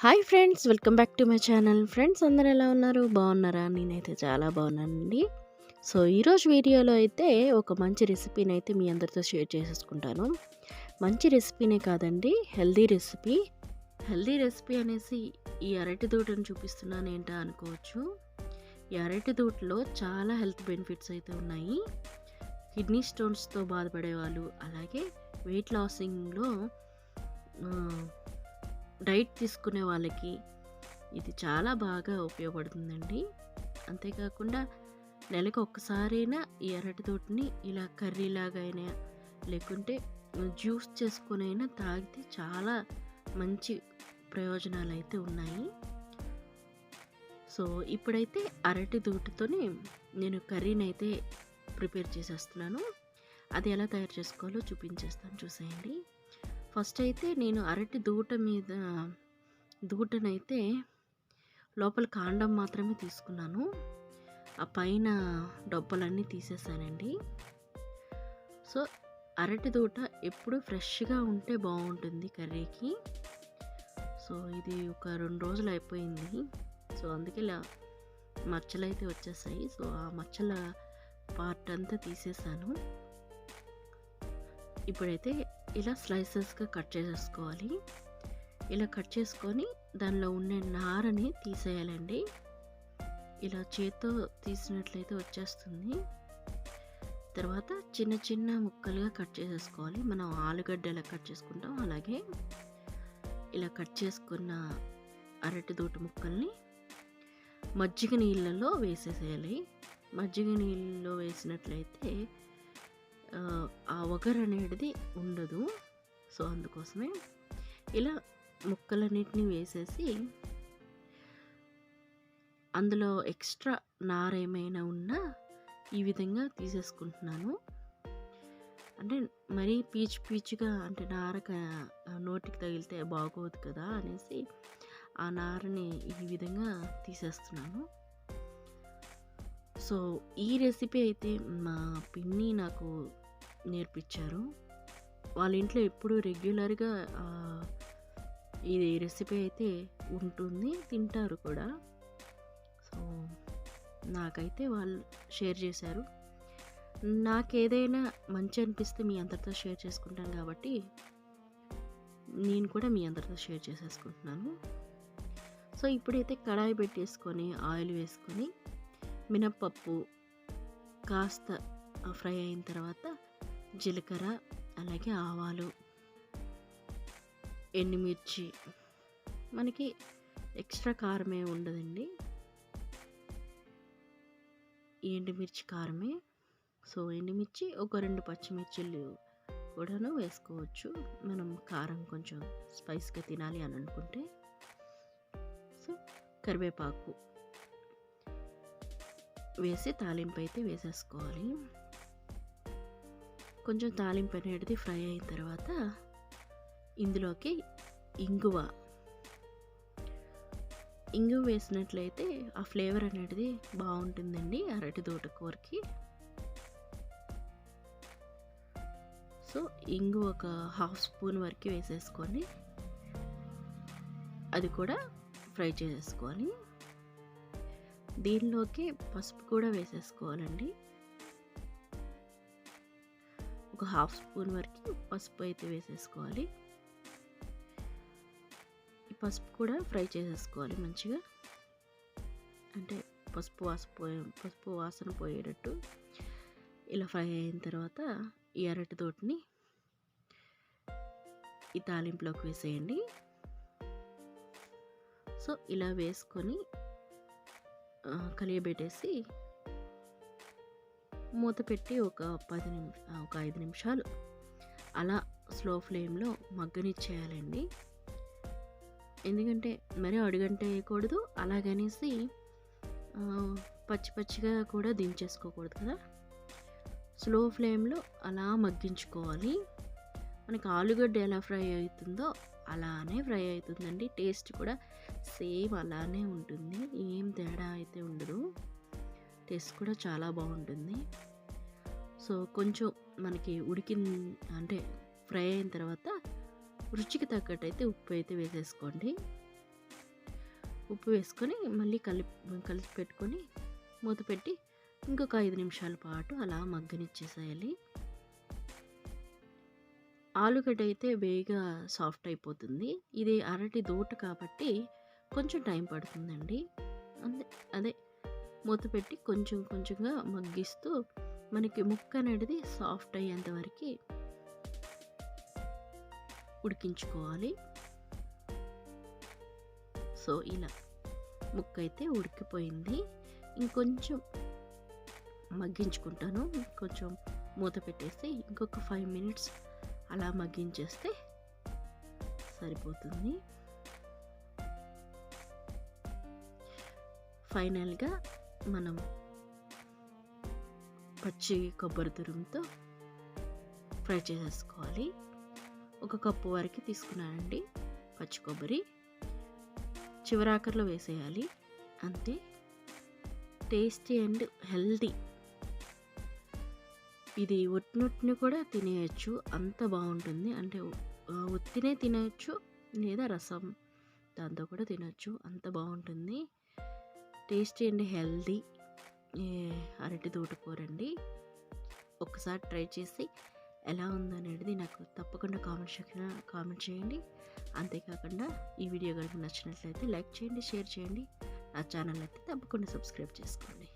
Hi friends, welcome back to my channel. Friends అందరూ ఎలా ఉన్నారు? బాగున్నారా? నేనైతే చాలా బాగున్నానండి. సో ఈరోజు వీడియోలో అయితే ఒక మంచి రెసిపీని అయితే మీ అందరితో షేర్ చేసేసుకుంటాను. మంచి రెసిపీనే కాదండి, హెల్దీ రెసిపీ. హెల్దీ రెసిపీ అనేసి ఈ అరటి దూటను చూపిస్తున్నాను ఏంటా అనుకోవచ్చు. ఈ అరటి దూటలో చాలా హెల్త్ బెనిఫిట్స్ అయితే ఉన్నాయి. కిడ్నీ స్టోన్స్తో బాధపడే వాళ్ళు, అలాగే వెయిట్ లాసింగ్లో డైట్ తీసుకునే వాళ్ళకి ఇది చాలా బాగా ఉపయోగపడుతుందండి. అంతేకాకుండా నెలకు ఒక్కసారైనా ఈ అరటి తోటని ఇలా కర్రీలాగా అయినా లేకుంటే జ్యూస్ చేసుకునైనా తాగితే చాలా మంచి ప్రయోజనాలు అయితే ఉన్నాయి. సో ఇప్పుడైతే అరటి దూటతోనే నేను కర్రీని అయితే ప్రిపేర్ చేసేస్తున్నాను. అది ఎలా తయారు చేసుకోవాలో చూపించేస్తాను, చూసేయండి. ఫస్ట్ అయితే నేను అరటి దూటనైతే లోపల కాండం మాత్రమే తీసుకున్నాను. ఆ పైన డొప్పలన్నీ తీసేసానండి. సో అరటి దూట ఎప్పుడు ఫ్రెష్గా ఉంటే బాగుంటుంది కర్రీకి. సో ఇది ఒక 2 రోజులు అయిపోయింది. సో అందుకే ఇలా మచ్చలు అయితే వచ్చేసాయి. సో ఆ మచ్చల పార్ట్ అంతా తీసేసాను. ఇప్పుడైతే ఇలా స్లైసెస్గా కట్ చేసేసుకోవాలి. ఇలా కట్ చేసుకొని దానిలో ఉండే నారని తీసేయాలండి. ఇలా చేత్తో తీసినట్లయితే వచ్చేస్తుంది. తర్వాత చిన్న చిన్న ముక్కలుగా కట్ చేసేసుకోవాలి. మనం ఆలుగడ్డ ఎలా కట్ చేసుకుంటాం అలాగే ఇలా కట్ చేసుకున్న అరటి దూట ముక్కల్ని మజ్జిగ నీళ్ళలో వేసేసేయాలి. మజ్జిగ నీళ్ళలో వేసినట్లయితే ఆ వగరు అనేది ఉండదు. సో అందుకోసమే ఇలా ముక్కలన్నిటిని వేసేసి అందులో ఎక్స్ట్రా నార ఏమైనా ఉన్నా ఈ విధంగా తీసేసుకుంటున్నాను. అంటే మరీ పీచుగా అంటే నార నోటికి తగిలితే బాగోదు కదా అనేసి ఆ నారని ఈ విధంగా తీసేస్తున్నాను. సో ఈ రెసిపీ అయితే మా పిన్ని నాకు నేర్పించారు. వాళ్ళ ఇంట్లో ఎప్పుడు రెగ్యులర్గా ఇది రెసిపీ అయితే ఉంటుంది, తింటారు కూడా. సో నాకైతే వాళ్ళు షేర్ చేశారు. నాకేదైనా మంచి అనిపిస్తే మీ అందరితో షేర్ చేసుకుంటాను కాబట్టి నేను కూడా మీ అందరితో షేర్ చేసేసుకుంటున్నాను. సో ఇప్పుడైతే కడాయి పెట్టేసుకొని ఆయిల్ వేసుకొని మినప్పప్పు కాస్త ఫ్రై అయిన తర్వాత జీలకర్ర, అలాగే ఆవాలు, ఎండుమిర్చి, మనకి ఎక్స్ట్రా కారమే ఉండదండి, ఎండుమిర్చి కారమే. సో ఎండుమిర్చి ఒక 2 పచ్చిమిర్చిలు కూడాను వేసుకోవచ్చు, మనం కారం కొంచెం స్పైస్గా తినాలి అని అనుకుంటే. సో కరివేపాకు వేసి తాలింపు అయితే వేసేసుకోవాలి. కొంచెం తాలింపు అనేది ఫ్రై అయిన తర్వాత ఇందులోకి ఇంగువ వేసినట్లయితే ఆ ఫ్లేవర్ అనేది బాగుంటుందండి అరటి దూట కూరకి. సో ఇంగువ ఒక 1/2 స్పూన్ వరకు వేసేసుకొని అది కూడా ఫ్రై చేసేసుకోవాలి. దీనిలోకి పసుపు కూడా వేసేసుకోవాలండి. ఒక 1/2 స్పూన్ వరకు పసుపు అయితే వేసేసుకోవాలి. ఈ పసుపు కూడా ఫ్రై చేసేసుకోవాలి మంచిగా, అంటే పసుపు వాసన పోయేటట్టు ఇలా ఫ్రై అయిన తర్వాత ఈ అరటి తోటని ఈ తాలింపులోకి వేసేయండి. సో ఇలా వేసుకొని కలియబెట్టేసి మూత పెట్టి ఒక 5 నిమిషాలు అలా స్లో ఫ్లేమ్లో మగ్గనిచ్చేయాలండి. ఎందుకంటే మరీ అడుగంట వేయకూడదు, అలాగనేసి పచ్చిగా కూడా దించేసుకోకూడదు కదా. స్లో ఫ్లేమ్లో అలా మగ్గించుకోవాలి. మనకి ఆలుగడ్డ ఎలా ఫ్రై అవుతుందో అలానే ఫ్రై అవుతుందండి. టేస్ట్ కూడా సేమ్ అలానే ఉంటుంది, ఏం తేడా అయితే ఉండదు. టేస్ట్ కూడా చాలా బాగుంటుంది. సో కొంచెం మనకి అంటే ఫ్రై అయిన తర్వాత రుచికి తగ్గట్టు అయితే ఉప్పు అయితే వేసేసుకోండి. ఉప్పు వేసుకొని మళ్ళీ కలిపి పెట్టుకొని మూత పెట్టి ఇంకొక 5 నిమిషాల పాటు అలా మగ్గనిచ్చేసేయాలి. ఆలుగడ్డ అయితే వేగంగా సాఫ్ట్ అయిపోతుంది. ఇది అరటి దూట కాబట్టి కొంచెం టైం పడుతుందండి. అదే మూత పెట్టి కొంచెం కొంచెంగా మగ్గిస్తూ మనకి ముక్క అనేది సాఫ్ట్ అయ్యేంత వరకు ఉడికించుకోవాలి. సో ఇలా ముక్క అయితే ఉడికిపోయింది. ఇంకొంచెం మగ్గించుకుంటాను. కొంచెం మూత పెట్టేసి ఇంకొక 5 మినిట్స్ అలా మగ్గించేస్తే సరిపోతుంది. ఫైనల్గా మనం పచ్చి కొబ్బరి తురుముతో ఫ్రై చేసేసుకోవాలి. 1 కప్పు వరకు తీసుకున్నానండి పచ్చి కొబ్బరి. చివరాఖరిలో వేసేయాలి. అంతే. Tasty and healthy. ఇది ఒట్టినొట్టిని కూడా తినేయచ్చు, అంత బాగుంటుంది. అంటే ఒత్తినే తినచ్చు లేదా రసం దాంతో కూడా తినచ్చు, అంత బాగుంటుంది. టేస్టీ అండ్ హెల్తీ అరటి తోటకూర అండి. ఒక్కసారి ట్రై చేసి ఎలా ఉందనేది నాకు తప్పకుండా కామెంట్ చేయండి. అంతేకాకుండా ఈ వీడియో కనుక నచ్చినట్లయితే లైక్ చేయండి, షేర్ చేయండి. నా ఛానల్ అయితే తప్పకుండా సబ్స్క్రైబ్ చేసుకోండి.